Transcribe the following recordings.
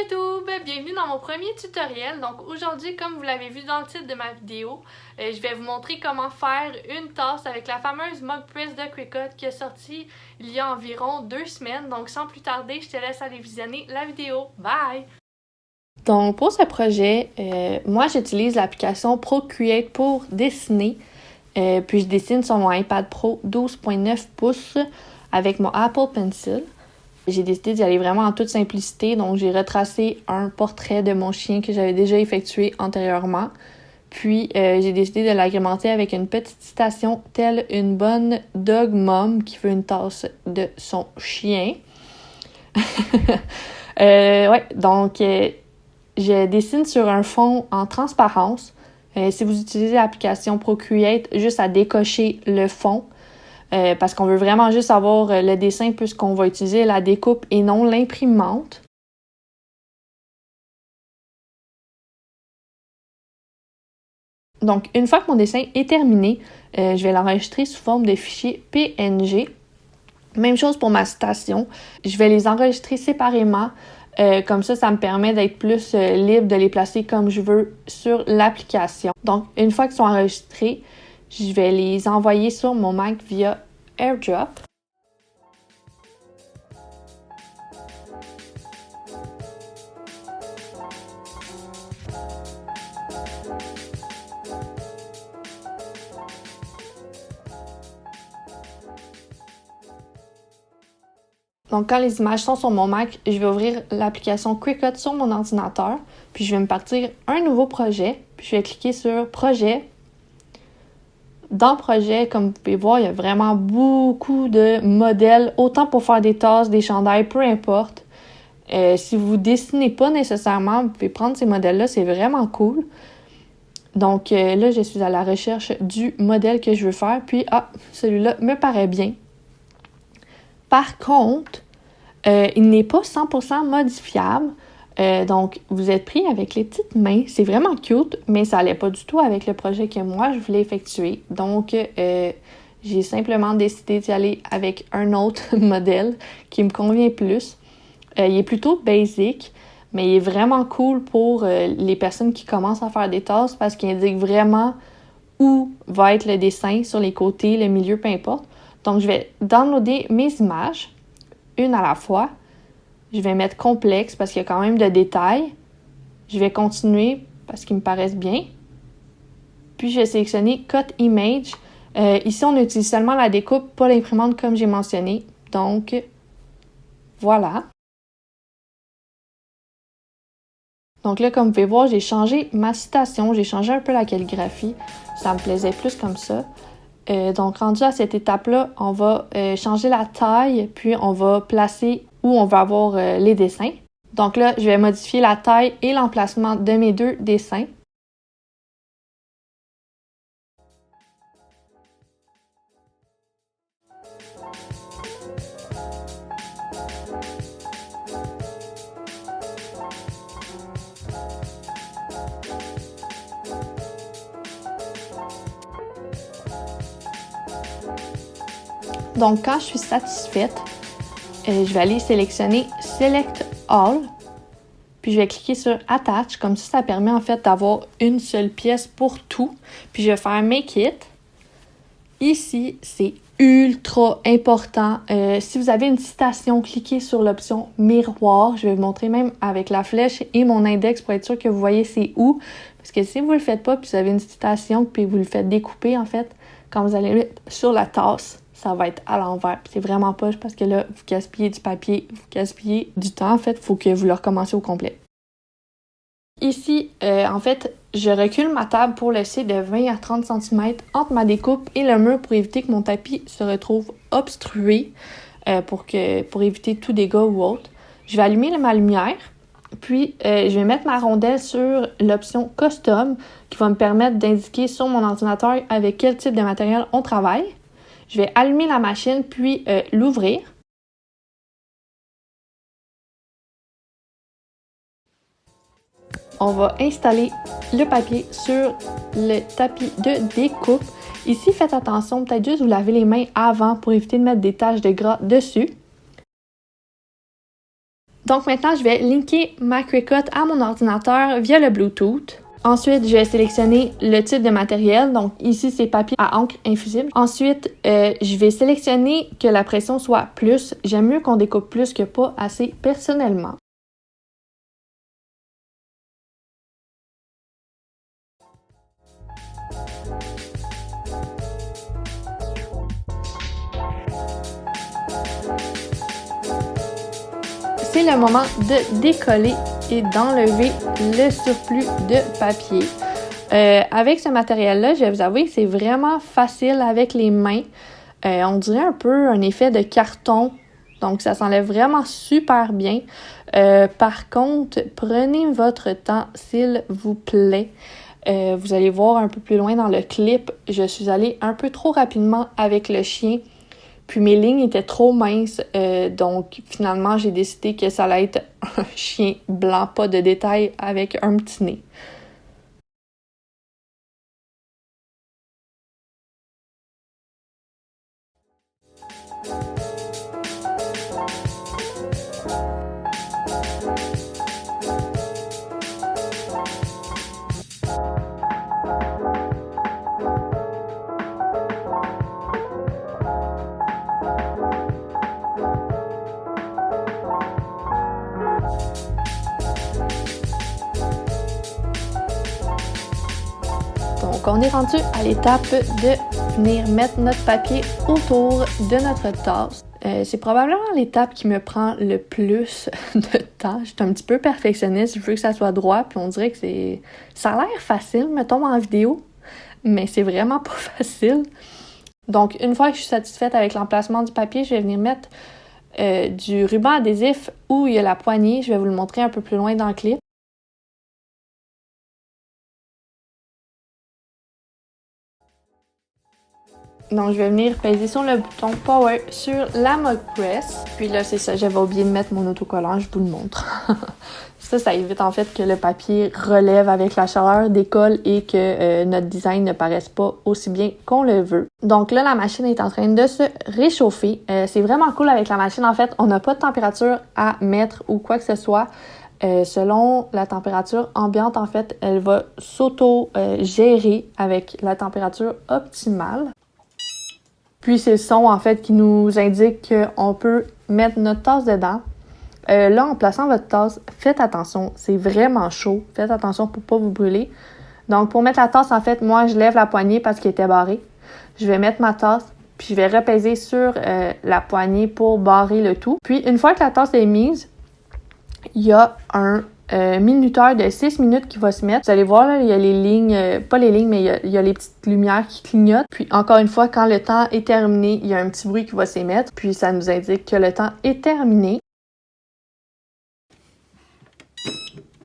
YouTube! Bienvenue dans mon premier tutoriel. Donc aujourd'hui, comme vous l'avez vu dans le titre de ma vidéo, je vais vous montrer comment faire une tasse avec la fameuse Mug Press de Cricut qui est sortie il y a environ 2 semaines. Donc sans plus tarder, je te laisse aller visionner la vidéo. Bye! Donc pour ce projet, moi j'utilise l'application Procreate pour dessiner. Puis je dessine sur mon iPad Pro 12.9 pouces avec mon Apple Pencil. J'ai décidé d'y aller vraiment en toute simplicité, donc j'ai retracé un portrait de mon chien que j'avais déjà effectué antérieurement. Puis j'ai décidé de l'agrémenter avec une petite citation telle une bonne dog mom qui veut une tasse de son chien. Donc je dessine sur un fond en transparence. Si vous utilisez l'application Procreate, juste à décocher le fond. Parce qu'on veut vraiment juste avoir le dessin puisqu'on va utiliser la découpe et non l'imprimante. Donc, une fois que mon dessin est terminé, je vais l'enregistrer sous forme de fichier PNG. Même chose pour ma citation. Je vais les enregistrer séparément. Comme ça me permet d'être plus libre de les placer comme je veux sur l'application. Donc, une fois qu'ils sont enregistrés, je vais les envoyer sur mon Mac via AirDrop. Donc, quand les images sont sur mon Mac, je vais ouvrir l'application Cricut sur mon ordinateur, puis je vais me partir un nouveau projet, puis je vais cliquer sur « Projet ». Dans Projet, comme vous pouvez voir, il y a vraiment beaucoup de modèles, autant pour faire des tasses, des chandails, peu importe. Si vous ne dessinez pas nécessairement, vous pouvez prendre ces modèles-là, c'est vraiment cool. Donc là, je suis à la recherche du modèle que je veux faire, puis celui-là me paraît bien. Par contre, il n'est pas 100% modifiable. Donc, vous êtes pris avec les petites mains. C'est vraiment cute, mais ça n'allait pas du tout avec le projet que moi, je voulais effectuer. Donc, j'ai simplement décidé d'y aller avec un autre modèle qui me convient plus. Il est plutôt basic, mais il est vraiment cool pour les personnes qui commencent à faire des tasses parce qu'il indique vraiment où va être le dessin sur les côtés, le milieu, peu importe. Donc, je vais downloader mes images, une à la fois. Je vais mettre complexe parce qu'il y a quand même de détails. Je vais continuer parce qu'ils me paraissent bien. Puis, je vais sélectionner Cut Image. Ici, on utilise seulement la découpe, pas l'imprimante comme j'ai mentionné. Donc, voilà. Donc là, comme vous pouvez voir, j'ai changé ma citation. J'ai changé un peu la calligraphie. Ça me plaisait plus comme ça. Donc, rendu à cette étape-là, on va changer la taille, puis on va placer où on va avoir les dessins. Donc là, je vais modifier la taille et l'emplacement de mes deux dessins. Donc, quand je suis satisfaite, je vais aller sélectionner Select All, puis je vais cliquer sur Attach, comme ça permet en fait d'avoir une seule pièce pour tout. Puis je vais faire Make It. Ici, c'est ultra important. Si vous avez une citation, cliquez sur l'option Miroir. Je vais vous montrer même avec la flèche et mon index pour être sûr que vous voyez c'est où. Parce que si vous le faites pas, puis vous avez une citation, puis vous le faites découper, en fait, quand vous allez le mettre sur la tasse, ça va être à l'envers. C'est vraiment poche parce que là, vous gaspillez du papier, vous gaspillez du temps. En fait, il faut que vous le recommencez au complet. Ici, en fait, je recule ma table pour laisser de 20 à 30 cm entre ma découpe et le mur pour éviter que mon tapis se retrouve obstrué pour éviter tout dégât ou autre. Je vais allumer ma lumière, puis je vais mettre ma rondelle sur l'option Custom qui va me permettre d'indiquer sur mon ordinateur avec quel type de matériel on travaille. Je vais allumer la machine puis l'ouvrir. On va installer le papier sur le tapis de découpe. Ici, faites attention, peut-être juste vous laver les mains avant pour éviter de mettre des taches de gras dessus. Donc maintenant, je vais linker ma Cricut à mon ordinateur via le Bluetooth. Ensuite, je vais sélectionner le type de matériel. Donc ici, c'est papier à encre infusible. Ensuite, je vais sélectionner que la pression soit plus. J'aime mieux qu'on découpe plus que pas assez personnellement. C'est le moment de décoller et d'enlever le surplus de papier. Avec ce matériel-là, je vais vous avouer que c'est vraiment facile avec les mains. On dirait un peu un effet de carton, donc ça s'enlève vraiment super bien. Par contre, prenez votre temps, s'il vous plaît. Vous allez voir un peu plus loin dans le clip, je suis allée un peu trop rapidement avec le chien. Puis mes lignes étaient trop minces, donc finalement j'ai décidé que ça allait être un chien blanc, pas de détails, avec un petit nez. Donc, on est rendu à l'étape de venir mettre notre papier autour de notre tasse. C'est probablement l'étape qui me prend le plus de temps. Je suis un petit peu perfectionniste, je veux que ça soit droit, puis on dirait que ça a l'air facile, mettons, en vidéo, mais c'est vraiment pas facile. Donc, une fois que je suis satisfaite avec l'emplacement du papier, je vais venir mettre du ruban adhésif où il y a la poignée. Je vais vous le montrer un peu plus loin dans le clip. Donc, je vais venir peser sur le bouton Power sur la mug press. Puis là, c'est ça, j'avais oublié de mettre mon autocollant, je vous le montre. Ça évite en fait que le papier relève avec la chaleur, décolle et que notre design ne paraisse pas aussi bien qu'on le veut. Donc là, la machine est en train de se réchauffer. C'est vraiment cool avec la machine. En fait, on n'a pas de température à mettre ou quoi que ce soit. Selon la température ambiante, en fait, elle va s'auto-gérer avec la température optimale. Puis c'est le son, en fait, qui nous indique qu'on peut mettre notre tasse dedans. Là, en plaçant votre tasse, faites attention, c'est vraiment chaud. Faites attention pour pas vous brûler. Donc, pour mettre la tasse, en fait, moi, je lève la poignée parce qu'elle était barrée. Je vais mettre ma tasse, puis je vais repaiser sur la poignée pour barrer le tout. Puis, une fois que la tasse est mise, il y a un minuteur de 6 minutes qui va se mettre. Vous allez voir, là, il y a les lignes, pas les lignes, mais il y a les petites lumières qui clignotent. Puis encore une fois, quand le temps est terminé, il y a un petit bruit qui va s'émettre. Puis ça nous indique que le temps est terminé.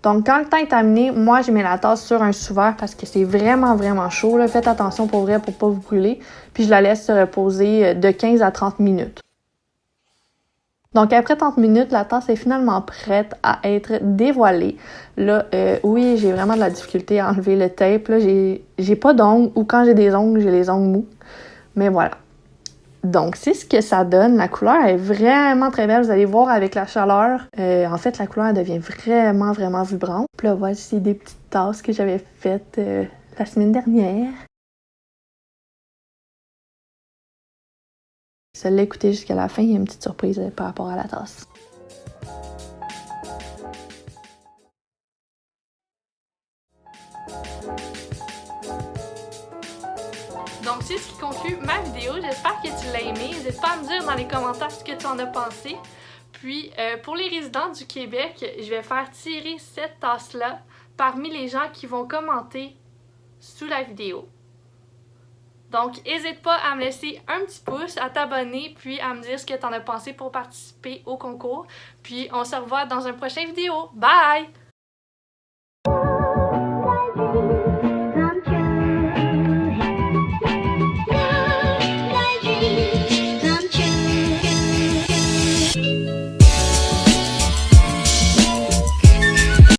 Donc quand le temps est terminé, moi je mets la tasse sur un sous-verre parce que c'est vraiment chaud. Là. Faites attention pour vrai pour pas vous brûler. Puis je la laisse se reposer de 15 à 30 minutes. Donc, après 30 minutes, la tasse est finalement prête à être dévoilée. Là, oui, j'ai vraiment de la difficulté à enlever le tape. Là, j'ai pas d'ongles ou quand j'ai des ongles, j'ai les ongles mous. Mais voilà. Donc, c'est ce que ça donne. La couleur est vraiment très belle. Vous allez voir avec la chaleur. En fait, la couleur elle devient vraiment vibrante. Puis là, voici des petites tasses que j'avais faites la semaine dernière. Celle-là, écoutez jusqu'à la fin, il y a une petite surprise par rapport à la tasse. Donc, c'est ce qui conclut ma vidéo. J'espère que tu l'as aimé. N'hésite pas à me dire dans les commentaires ce que tu en as pensé. Puis, pour les résidents du Québec, je vais faire tirer cette tasse-là parmi les gens qui vont commenter sous la vidéo. Donc, n'hésite pas à me laisser un petit pouce, à t'abonner, puis à me dire ce que tu en as pensé pour participer au concours. Puis, on se revoit dans une prochaine vidéo. Bye!